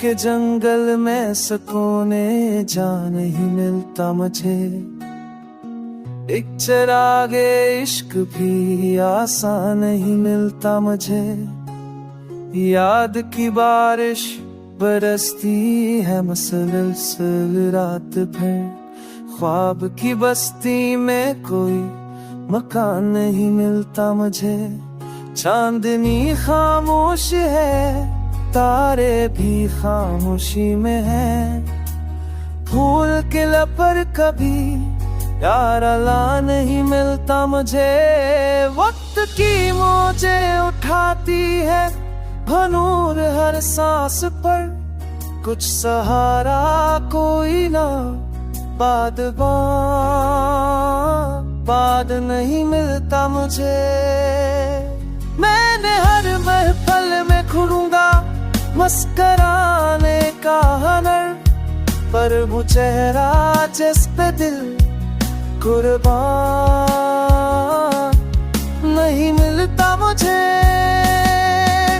के जंगल में सुकूने जा नहीं मिलता मुझे। एक चिरागे इश्क भी आसान नहीं मिलता मुझे। याद की बारिश बरसती है मुसलसल रात भर। ख्वाब की बस्ती में कोई मकान नहीं मिलता मुझे। चांदनी खामोश है, तारे भी खामोशी में हैं। फूल के लपर कभी यार अला नहीं मिलता मुझे। वक्त की मौजे उठाती है भनूर हर सांस पर। कुछ सहारा कोई ना बाद नहीं मिलता मुझे। मैंने हर महफल में खुलूंगा मुस्कराने का हुनर, पर वो चेहरा जिस पे दिल कुर्बान नहीं मिलता मुझे।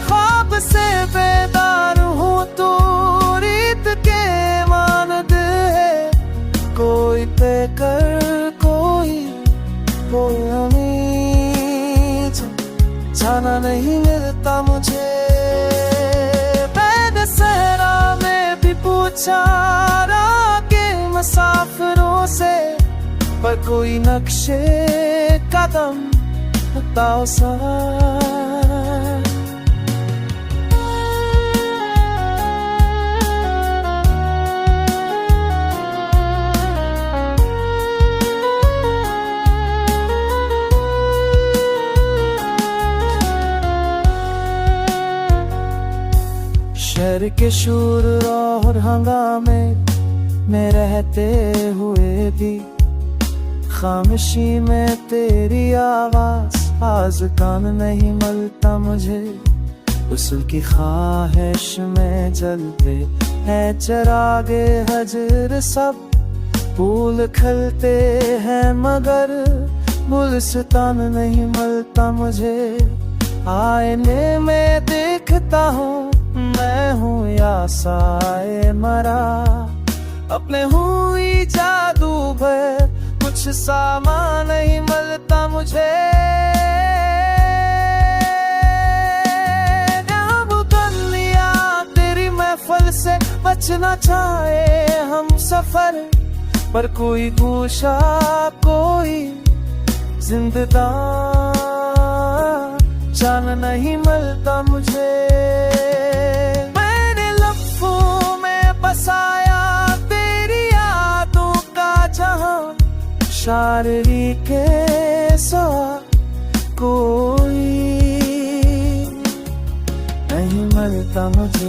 ख्वाब से बेदार हूँ तो रीत के मानद है। कोई पे कर कोई उम्मीद, जाना नहीं मिलता मुझे। मैंने सहरा में भी पूछा के मुसाफिरों से, पर कोई नक्शे कदम बताओ सा। शहर के शोर और हंगामे में रहते हुए भी खामोशी में तेरी आवाज कान नहीं मिलता मुझे। उसल की ख्वाहिश में जलते हैं चिरागे हजर सब। फूल खिलते हैं मगर गुलस्तान नहीं मिलता मुझे। आईने में देखता हूँ मैं हूँ या साए मरा। अपने हुई जादू भर कुछ सामान नहीं मिलता मुझे। दुनिया तेरी महफल से बचना चाहे हम सफर, पर कोई गोशा कोई जिंददार जान नहीं मिलता मुझे। मैंने लफ्ज़ों में बसाया तेरी यादों का जहां। शायरी के सिवा कोई नहीं मिलता मुझे।